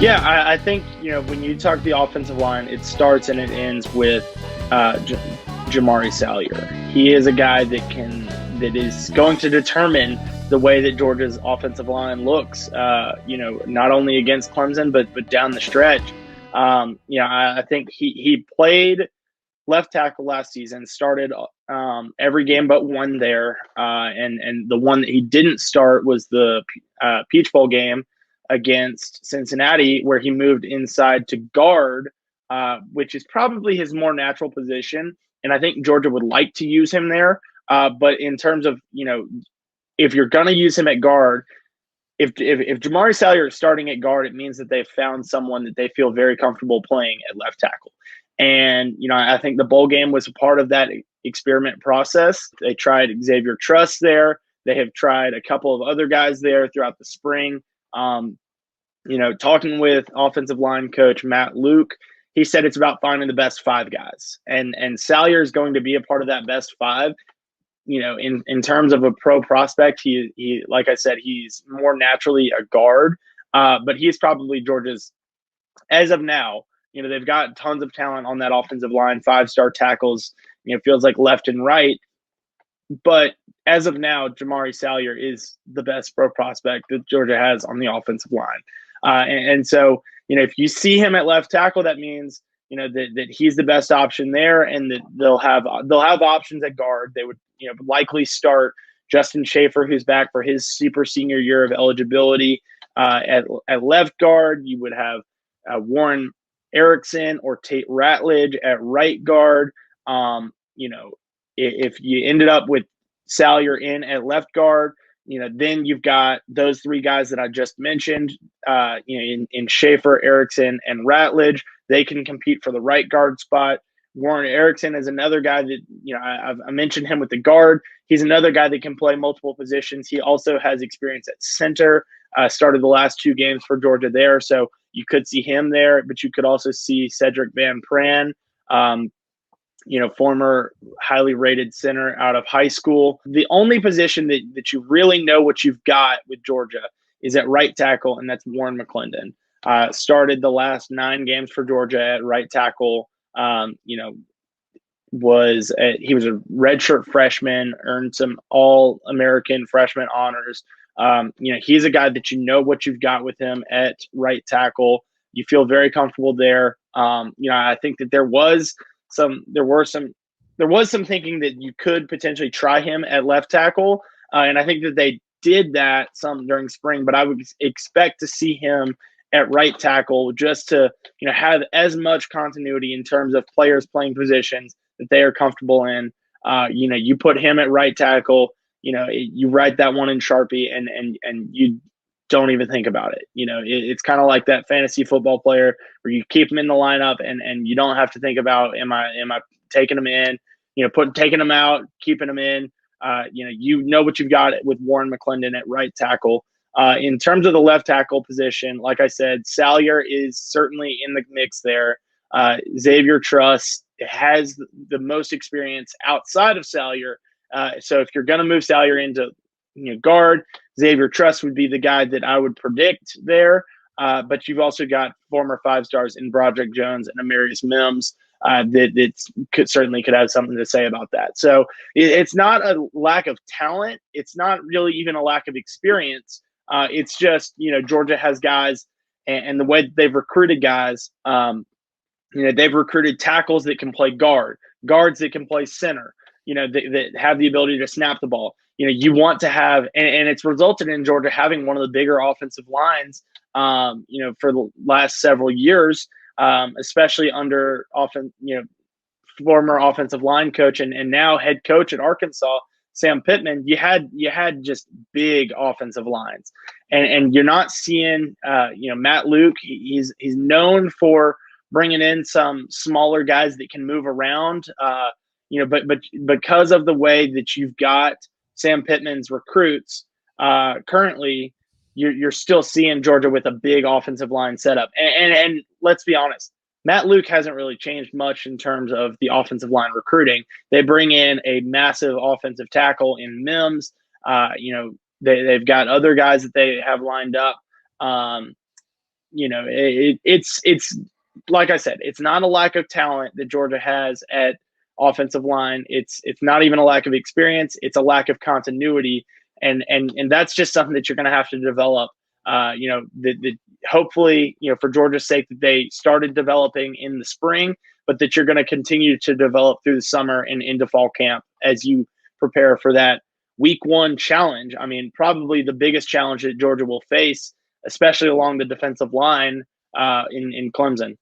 Yeah, I think, when you talk the offensive line, it starts and it ends with Jamari Salyer. He is a guy that is going to determine the way that Georgia's offensive line looks. Not only against Clemson, but down the stretch. I think he played left tackle last season, started every game but one there, and the one that he didn't start was the Peach Bowl game against Cincinnati, where he moved inside to guard, which is probably his more natural position. And I think Georgia would like to use him there. But in terms of, if you're going to use him at guard, if Jamari Salyer is starting at guard, it means that they've found someone that they feel very comfortable playing at left tackle. And, I think the bowl game was a part of that experiment process. They tried Xavier Truss there. They have tried a couple of other guys there throughout the spring. Talking with offensive line coach Matt Luke, he said it's about finding the best five guys. And Salyer is going to be a part of that best five. In terms of a pro prospect, he like I said, he's more naturally a guard, but he's probably Georgia's, as of now. They've got tons of talent on that offensive line, 5-star tackles, feels like left and right. But as of now, Jamari Salyer is the best pro prospect that Georgia has on the offensive line. And so, if you see him at left tackle, that means, that he's the best option there, and that they'll have options at guard. They would, likely start Justin Schaefer, who's back for his super senior year of eligibility. At left guard, you would have Warren Erickson or Tate Ratledge at right guard. If you ended up with Salyer in at left guard, then you've got those three guys that I just mentioned, in Schaefer, Erickson, and Ratledge. They can compete for the right guard spot. Warren Erickson is another guy that, I mentioned him with the guard. He's another guy that can play multiple positions. He also has experience at center, started the last two games for Georgia there. So you could see him there, but you could also see Cedric Van Pran, former highly rated center out of high school. The only position that you really know what you've got with Georgia is at right tackle, and that's Warren McClendon. Started the last 9 games for Georgia at right tackle. He was a redshirt freshman, earned some All-American freshman honors. He's a guy that what you've got with him at right tackle. You feel very comfortable there. I think that there was some thinking that you could potentially try him at left tackle, and I think that they did that some during spring. But I would expect to see him at right tackle just to have as much continuity in terms of players playing positions that they are comfortable in. You put him at right tackle. You write that one in Sharpie, and you don't even think about it. It's kind of like that fantasy football player where you keep him in the lineup, and you don't have to think about am I taking him in, taking him out, keeping him in. What you've got with Warren McClendon at right tackle. In terms of the left tackle position, like I said, Salyer is certainly in the mix there. Xavier Truss has the most experience outside of Salyer. So if you're going to move Salyer into guard, Xavier Truss would be the guy that I would predict there. But you've also got former 5-stars in Broderick Jones and Amarius Mims that could have something to say about that. So it's not a lack of talent. It's not really even a lack of experience. It's just, Georgia has guys, and the way that they've recruited guys, they've recruited tackles that can play guard, guards that can play center, that have the ability to snap the ball. You want to have, and it's resulted in Georgia having one of the bigger offensive lines, for the last several years, especially under former offensive line coach and now head coach at Arkansas, Sam Pittman. You had just big offensive lines, and you're not seeing, Matt Luke. He's known for bringing in some smaller guys that can move around, but because of the way that you've got Sam Pittman's recruits currently, you're still seeing Georgia with a big offensive line setup. And let's be honest, Matt Luke hasn't really changed much in terms of the offensive line recruiting. They bring in a massive offensive tackle in Mims. They've got other guys that they have lined up. it's like I said, it's not a lack of talent that Georgia has at offensive line. It's not even a lack of experience. It's a lack of continuity, and that's just something that you're going to have to develop. Hopefully, for Georgia's sake, that they started developing in the spring, but that you're going to continue to develop through the summer and into fall camp as you prepare for that week one challenge. I mean, probably the biggest challenge that Georgia will face, especially along the defensive line in Clemson.